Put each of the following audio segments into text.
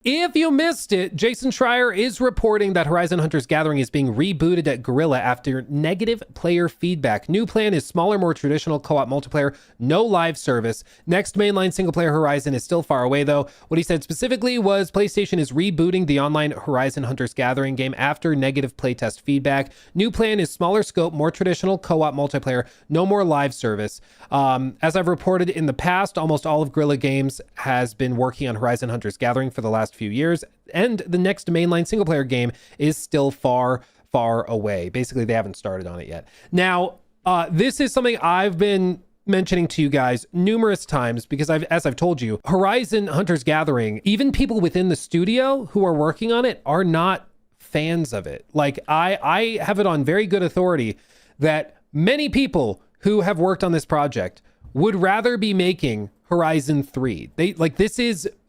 If you missed it, Jason Schreier is reporting that Horizon Hunters Gathering is being rebooted at Guerrilla after negative player feedback. New plan is smaller, more traditional co-op multiplayer, no live service. Next mainline single-player Horizon is still far away, though. What he said specifically was PlayStation is rebooting the online Horizon Hunters Gathering game after negative playtest feedback. New plan is smaller scope, more traditional co-op multiplayer, no more live service. As I've reported in the past, almost all of Guerrilla Games has been working on Horizon Hunters Gathering for the last few years, and the next mainline single player game is still far away. Basically, they haven't started on it yet. Now, this is something I've been mentioning to you guys numerous times because as I've told you, Horizon Hunters Gathering, even people within the studio who are working on it are not fans of it. Like I have it on very good authority that many people who have worked on this project would rather be making Horizon 3.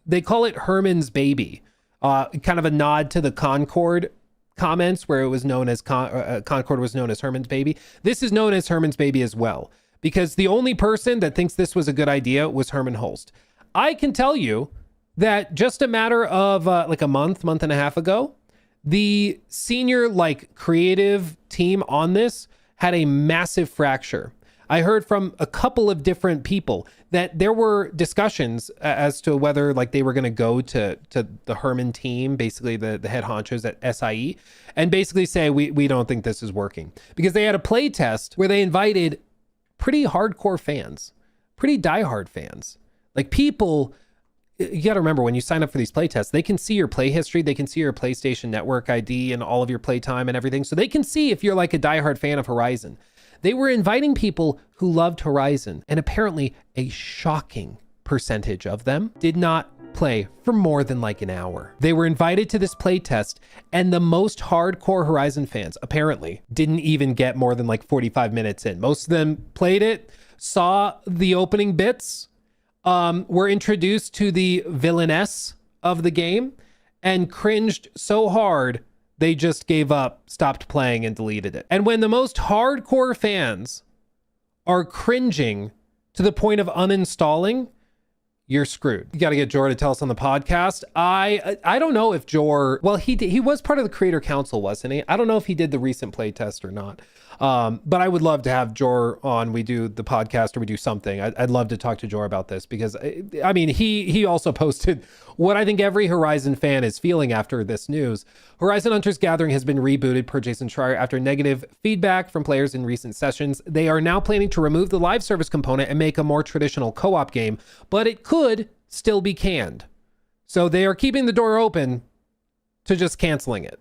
They call it Herman's baby, kind of a nod to the Concord comments where it was known as Concord was known as Herman's baby. This is known as Herman's baby as well, because the only person that thinks this was a good idea was Herman Holst. I can tell you that just a matter of like a month and a half ago, the senior creative team on this had a massive fracture. I heard from a couple of different people that there were discussions as to whether they were going to go to the Herman team, basically the head honchos at SIE, and basically say, we don't think this is working, because they had a play test where they invited pretty hardcore fans, pretty diehard fans, people. You got to remember, when you sign up for these play tests, they can see your play history. They can see your PlayStation Network ID and all of your playtime and everything. So they can see if you're a diehard fan of Horizon. They were inviting people who loved Horizon, and apparently a shocking percentage of them did not play for more than an hour. They were invited to this play test, and the most hardcore Horizon fans apparently didn't even get more than 45 minutes in. Most of them played it, saw the opening bits, were introduced to the villainess of the game, and cringed so hard they just gave up, stopped playing, and deleted it. And when the most hardcore fans are cringing to the point of uninstalling, you're screwed. You got to get Jor to tell us on the podcast. I don't know if Jor, well, he was part of the Creator Council, wasn't he? I don't know if he did the recent playtest or not. But I would love to have Jor on. We do the podcast or we do something. I'd love to talk to Jor about this, because I mean, he also posted what I think every Horizon fan is feeling after this news. Horizon Hunters Gathering has been rebooted per Jason Schreier after negative feedback from players in recent sessions. They are now planning to remove the live service component and make a more traditional co-op game, but it could still be canned. So they are keeping the door open to just canceling it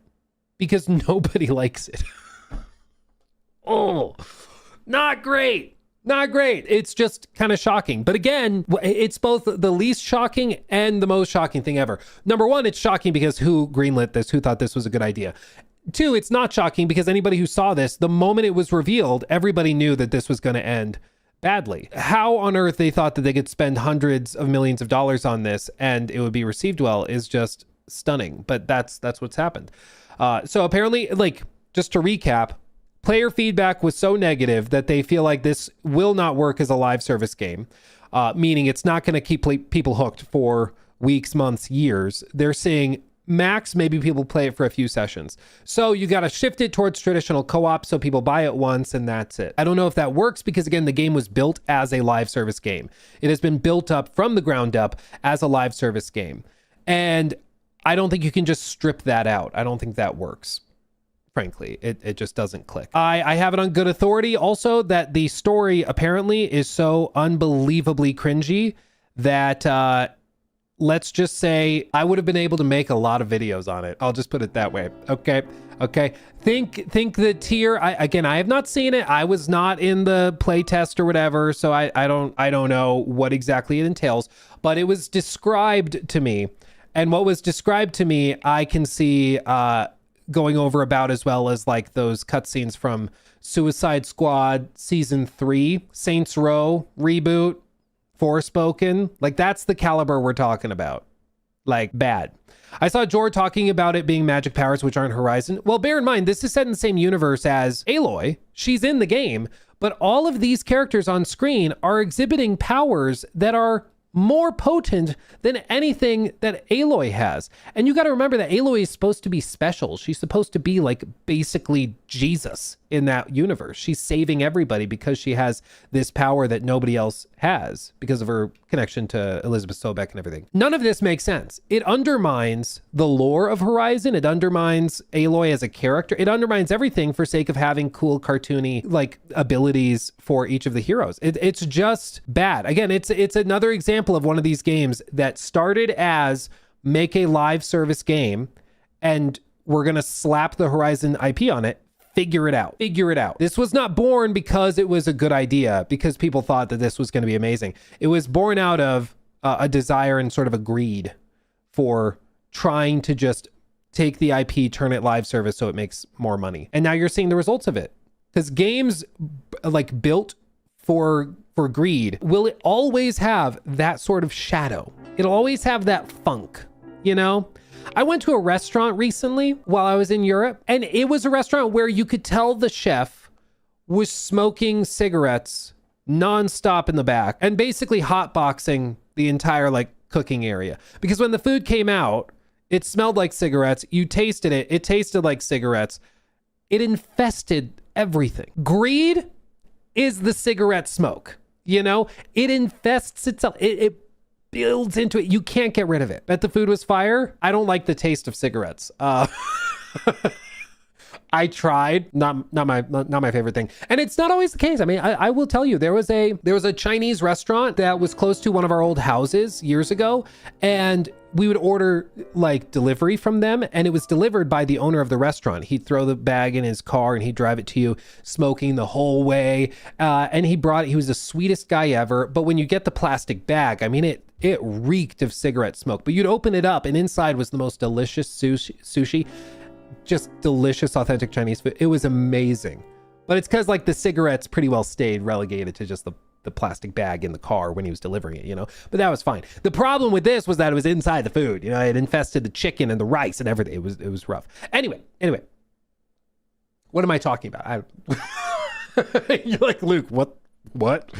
because nobody likes it. Oh, not great. Not great. It's just kind of shocking. But again, it's both the least shocking and the most shocking thing ever. Number one, it's shocking because who greenlit this? Who thought this was a good idea? Two, it's not shocking because anybody who saw this, the moment it was revealed, everybody knew that this was going to end badly. How on earth they thought that they could spend hundreds of millions of dollars on this and it would be received well is just stunning. But that's what's happened. So apparently, just to recap, player feedback was so negative that they feel like this will not work as a live service game, meaning it's not going to keep people hooked for weeks, months, years. They're saying max, maybe people play it for a few sessions. So you got to shift it towards traditional co-op so people buy it once and that's it. I don't know if that works because, again, the game was built as a live service game. It has been built up from the ground up as a live service game. And I don't think you can just strip that out. I don't think that works. Frankly, it just doesn't click. I have it on good authority also that the story apparently is so unbelievably cringy that let's just say I would have been able to make a lot of videos on it. I'll just put it that way. Okay. Think the tier. I have not seen it. I was not in the play test or whatever, so I don't know what exactly it entails, but it was described to me. And what was described to me, I can see going over about as well as those cutscenes from Suicide Squad Season 3, Saints Row reboot, Forspoken. That's the caliber we're talking about. Bad. I saw Jor talking about it being magic powers, which aren't Horizon. Well, bear in mind, this is set in the same universe as Aloy. She's in the game, but all of these characters on screen are exhibiting powers that are more potent than anything that Aloy has. And you got to remember that Aloy is supposed to be special. She's supposed to be like basically Jesus in that universe. She's saving everybody because she has this power that nobody else has because of her connection to Elizabeth Sobek and everything. None of this makes sense. It undermines the lore of Horizon. It undermines Aloy as a character. It undermines everything for sake of having cool cartoony like abilities for each of the heroes. It's just bad. Again, it's another example of one of these games that started as make a live service game and we're going to slap the Horizon IP on it. Figure it out. Figure it out. This was not born because it was a good idea, because people thought that this was going to be amazing. It was born out of a desire and sort of a greed for trying to just take the IP, turn it live service so it makes more money. And now you're seeing the results of it. Because games like built for greed will always have that sort of shadow. It'll always have that funk, you know? I went to a restaurant recently while I was in Europe, and it was a restaurant where you could tell the chef was smoking cigarettes nonstop in the back and basically hotboxing the entire like cooking area. Because when the food came out, it smelled like cigarettes. You tasted it. It tasted like cigarettes. It infested everything. Greed is the cigarette smoke, you know? It infests itself. It builds into it. You can't get rid of it. Bet the food was fire. I don't like the taste of cigarettes. I tried, not my favorite thing. And it's not always the case. I mean, I will tell you, there was a Chinese restaurant that was close to one of our old houses years ago. And we would order like delivery from them, and it was delivered by the owner of the restaurant. He'd throw the bag in his car and he'd drive it to you smoking the whole way. And he was the sweetest guy ever. But when you get the plastic bag, I mean, it reeked of cigarette smoke, but you'd open it up and inside was the most delicious sushi. Just delicious, authentic Chinese food. It was amazing. But it's because like the cigarettes pretty well stayed relegated to just the plastic bag in the car when he was delivering it, you know? But that was fine. The problem with this was that it was inside the food. You know, it infested the chicken and the rice and everything. It was rough. Anyway. What am I talking about? You're like, Luke, what?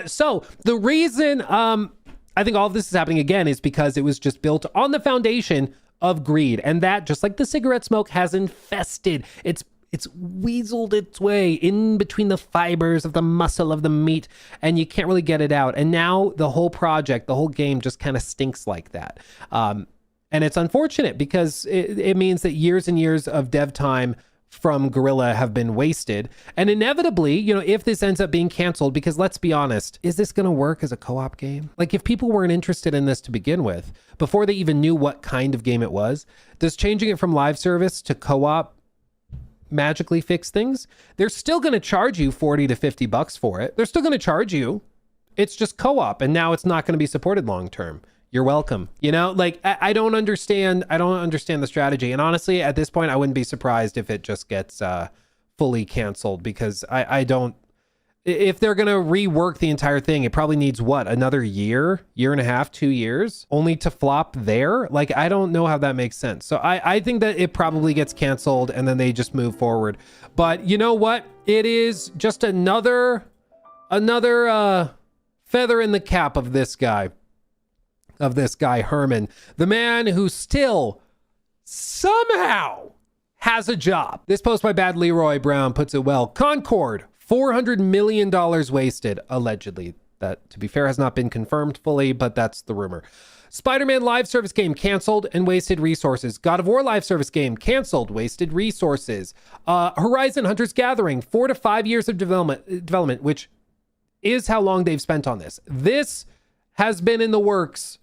So the reason I think all of this is happening again is because it was just built on the foundation of greed, and that, just like the cigarette smoke, has infested. It's weaseled its way in between the fibers of the muscle of the meat, and you can't really get it out. And now the whole project, the whole game just kind of stinks like that. And it's unfortunate because it means that years and years of dev time from Guerrilla have been wasted. And inevitably, you know, if this ends up being canceled, because let's be honest, is this going to work as a co-op game? Like, if people weren't interested in this to begin with, before they even knew what kind of game it was, does changing it from live service to co-op magically fix things? They're still going to charge you $40 to $50 for it. They're still going to charge you. It's just co-op, and now it's not going to be supported long-term. You're welcome. You know, like, I don't understand the strategy. And honestly, at this point, I wouldn't be surprised if it just gets fully canceled, because I don't, if they're going to rework the entire thing, it probably needs what, another year and a half, 2 years only to flop there. Like, I don't know how that makes sense. So I think that it probably gets canceled and then they just move forward. But you know what? It is just another feather in the cap of this guy. Herman, the man who still somehow has a job. This post by Bad Leroy Brown puts it well. Concord, $400 million wasted, allegedly. That, to be fair, has not been confirmed fully, but that's the rumor. Spider-Man live service game canceled and wasted resources. God of War live service game canceled, wasted resources. Horizon Hunter's Gathering, 4 to 5 years of development, which is how long they've spent on this. This has been in the works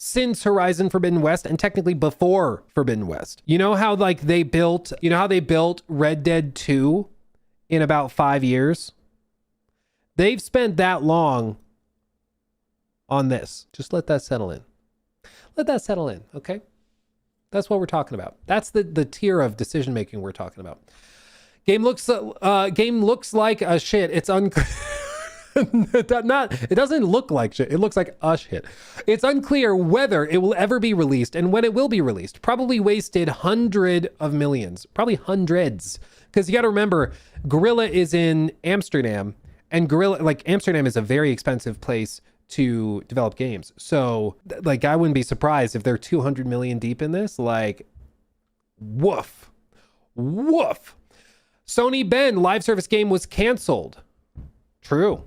since Horizon Forbidden West, and technically before Forbidden West. You know how like they built Red Dead 2 in about 5 years? They've spent that long on this. Just let that settle in. Let that settle in, okay? That's what we're talking about. That's the tier of decision making we're talking about. Game looks like a shit. It's it doesn't look like shit. It looks like a shit. It's unclear whether it will ever be released and when it will be released. Probably wasted hundreds of millions, probably hundreds. Because you got to remember, Guerrilla is in Amsterdam, and Amsterdam is a very expensive place to develop games. So like, I wouldn't be surprised if they're 200 million deep in this. Like, woof. Sony Bend live service game was canceled. True.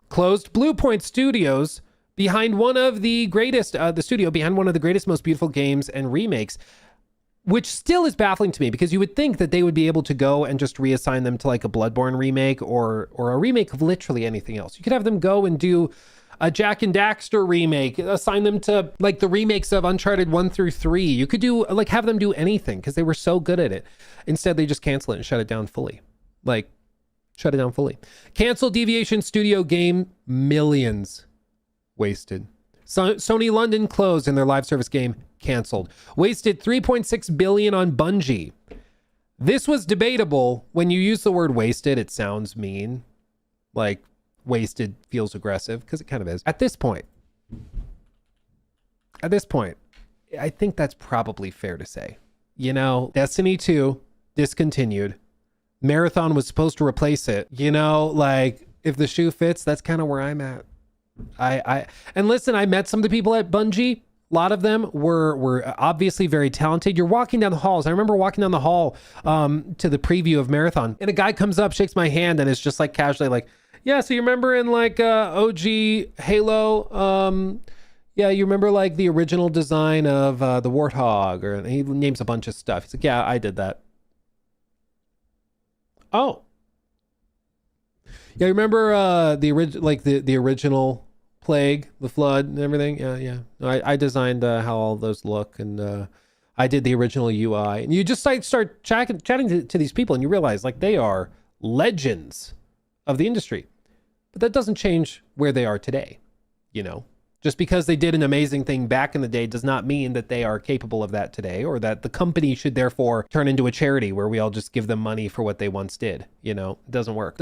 Closed Blue Point Studios behind one of the greatest, the studio behind one of the greatest, most beautiful games and remakes, which still is baffling to me, because you would think that they would be able to go and just reassign them to like a Bloodborne remake or a remake of literally anything else. You could have them go and do a Jak and Daxter remake, assign them to like the remakes of Uncharted 1 through 3. You could do like, have them do anything, because they were so good at it. Instead, they just cancel it and shut it down fully. Like, shut it down fully. Cancel Deviation Studio game, millions wasted. Sony London closed and their live service game canceled. Wasted $3.6 billion on Bungie. This was debatable. When you use the word wasted, it sounds mean. Like, wasted feels aggressive, because it kind of is. At this point, I think that's probably fair to say. You know, Destiny 2 discontinued. Marathon was supposed to replace it. You know, like, if the shoe fits, that's kind of where I'm at. And listen, I met some of the people at Bungie. A lot of them were obviously very talented. You're walking down the halls. I remember walking down the hall to the preview of Marathon, and a guy comes up, shakes my hand, and is just like casually like, yeah, so you remember in like OG Halo, yeah, you remember like the original design of the Warthog, or he names a bunch of stuff. He's like, yeah, I did that. Oh. Yeah, remember the original Plague, the Flood, and everything? Yeah. I designed how all those look, and I did the original UI. And you just like start chatting to these people, and you realize like they are legends of the industry. But that doesn't change where they are today, you know? Just because they did an amazing thing back in the day does not mean that they are capable of that today, or that the company should therefore turn into a charity where we all just give them money for what they once did. You know, it doesn't work.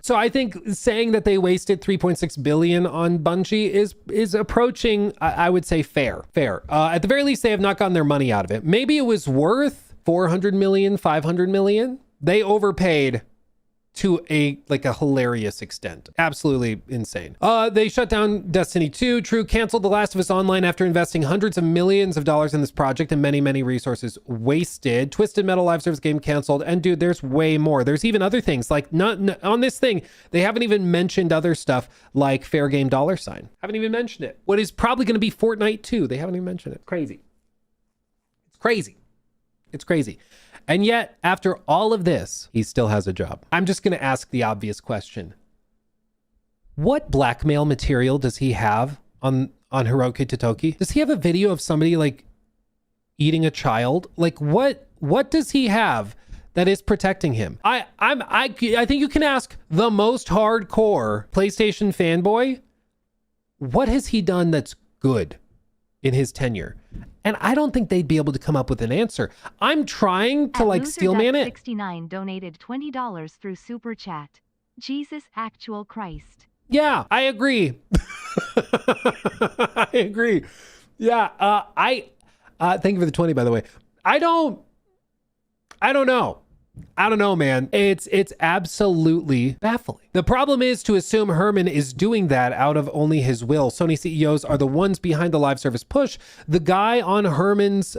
So I think saying that they wasted $3.6 billion on Bungie is approaching, I would say, fair. At the very least, they have not gotten their money out of it. Maybe it was worth 400 million, 500 million. They overpaid to a hilarious extent. Absolutely insane. They shut down Destiny 2. True canceled The Last of Us Online after investing hundreds of millions of dollars in this project, and many resources wasted. Twisted Metal live service game canceled. And dude, there's way more. There's even other things like not on this thing. They haven't even mentioned other stuff like Fair Game $. Haven't even mentioned it. What is probably going to be Fortnite 2. They haven't even mentioned it. Crazy. It's crazy. And yet, after all of this, he still has a job. I'm just going to ask the obvious question. What blackmail material does he have on Hiroki Totoki? Does he have a video of somebody like eating a child? Like what does he have that is protecting him? I think you can ask the most hardcore PlayStation fanboy, what has he done that's good in his tenure? And I don't think they'd be able to come up with an answer. I'm trying to like steelman it. 69 donated $20 through Super Chat. Jesus actual Christ. Yeah, I agree. I agree. Yeah, thank you for the 20, by the way. I don't know, man. It's absolutely baffling. The problem is to assume Herman is doing that out of only his will. Sony CEOs are the ones behind the live service push. The guy on Herman's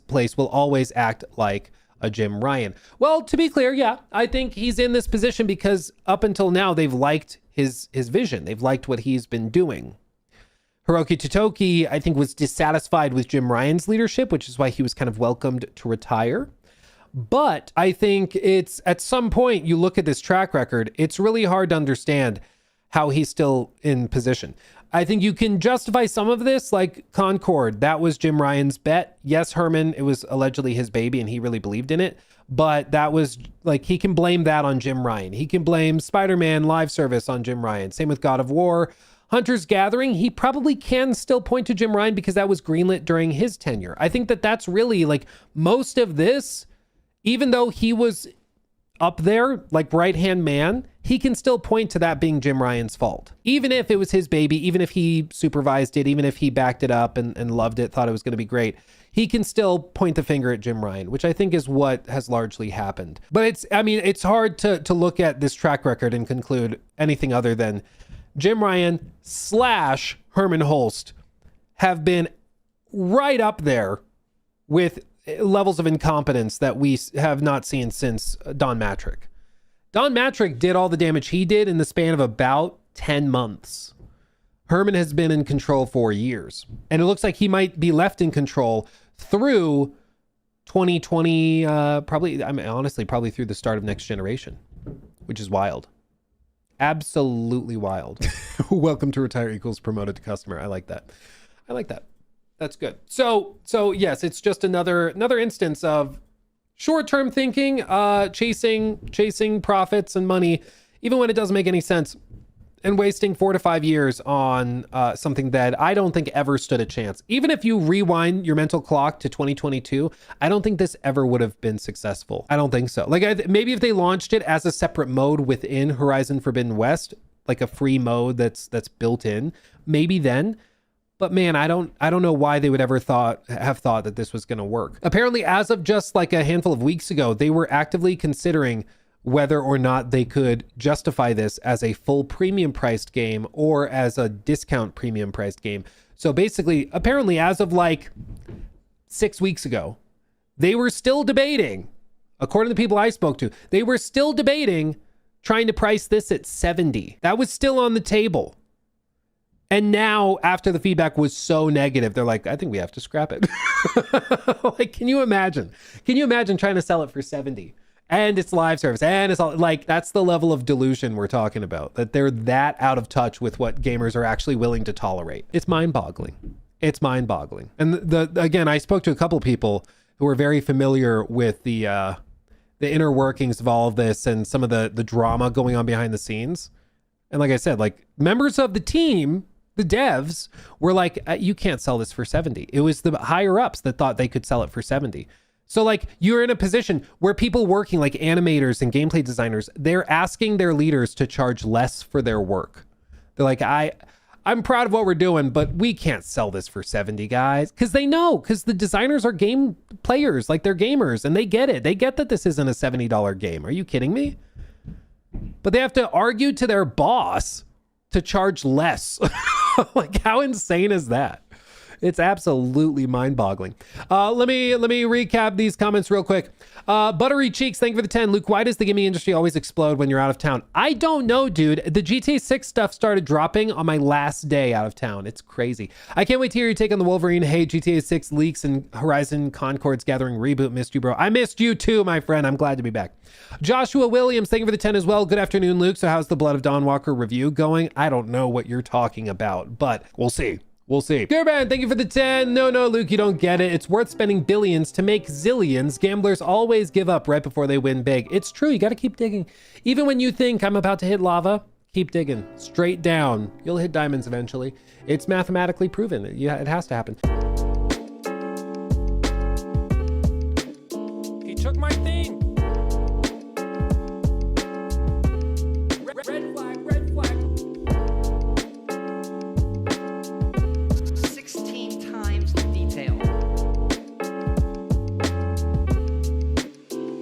place will always act like a Jim Ryan. Well, to be clear, yeah, I think he's in this position because up until now they've liked his vision. They've liked what he's been doing. Hiroki Totoki, I think, was dissatisfied with Jim Ryan's leadership, which is why he was kind of welcomed to retire. But I think it's at some point you look at this track record, it's really hard to understand how he's still in position. I think you can justify some of this, like Concord. That was Jim Ryan's bet. Yes, Herman, it was allegedly his baby and he really believed in it. But that was like, he can blame that on Jim Ryan. He can blame Spider-Man live service on Jim Ryan. Same with God of War. Hunter's Gathering, he probably can still point to Jim Ryan because that was greenlit during his tenure. I think that that's really like most of this. Even though he was up there, like right-hand man, he can still point to that being Jim Ryan's fault. Even if it was his baby, even if he supervised it, even if he backed it up and loved it, thought it was going to be great, he can still point the finger at Jim Ryan, which I think is what has largely happened. But it's hard to look at this track record and conclude anything other than Jim Ryan / Herman Holst have been right up there with levels of incompetence that we have not seen since Don Matrick. Don Matrick did all the damage he did in the span of about 10 months. Herman has been in control for years, and it looks like he might be left in control through 2020, probably through the start of next generation, which is wild. Absolutely wild. Welcome to retire equals promoted to customer. I like that. That's good. So yes, it's just another instance of short-term thinking, chasing profits and money, even when it doesn't make any sense, and wasting 4 to 5 years on something that I don't think ever stood a chance. Even if you rewind your mental clock to 2022, I don't think this ever would have been successful. I don't think so. Like maybe if they launched it as a separate mode within Horizon Forbidden West, like a free mode that's built in, maybe then. But man, I don't know why they would ever have thought that this was going to work. Apparently, as of just like a handful of weeks ago, they were actively considering whether or not they could justify this as a full premium priced game or as a discount premium priced game. So basically, apparently, as of like 6 weeks ago, they were still debating, according to the people I spoke to, they were still debating trying to price this at $70. That was still on the table. And now, after the feedback was so negative, they're like, I think we have to scrap it. Like, can you imagine? Can you imagine trying to sell it for $70? And it's live service, and it's all like, that's the level of delusion we're talking about, that they're that out of touch with what gamers are actually willing to tolerate. It's mind-boggling. It's mind-boggling. And again, I spoke to a couple of people who are very familiar with the inner workings of all of this and some of the drama going on behind the scenes. And like I said, like members of the team, the devs, were like, you can't sell this for $70. It was the higher ups that thought they could sell it for $70. So like you're in a position where people working like animators and gameplay designers, they're asking their leaders to charge less for their work. They're like, I'm proud of what we're doing, but we can't sell this for $70, guys. Because they know, because the designers are game players, like they're gamers, and they get it. They get that this isn't a $70 game. Are you kidding me? But they have to argue to their boss to charge less. Like, how insane is that? It's absolutely mind-boggling. Let me recap these comments real quick. Buttery Cheeks, thank you for the 10. Luke, why does the gaming industry always explode when you're out of town? I don't know, dude. The GTA 6 stuff started dropping on my last day out of town. It's crazy. I can't wait to hear your take on the Wolverine. Hey, GTA 6 leaks and Horizon Concord's Gathering reboot. Missed you, bro. I missed you too, my friend. I'm glad to be back. Joshua Williams, thank you for the 10 as well. Good afternoon, Luke. So how's the Blood of Dawn Walker review going? I don't know what you're talking about, but we'll see. We'll see. Gerban, thank you for the 10. No, Luke, you don't get it. It's worth spending billions to make zillions. Gamblers always give up right before they win big. It's true. You got to keep digging. Even when you think I'm about to hit lava, keep digging. Straight down. You'll hit diamonds eventually. It's mathematically proven. Yeah, it has to happen. He took my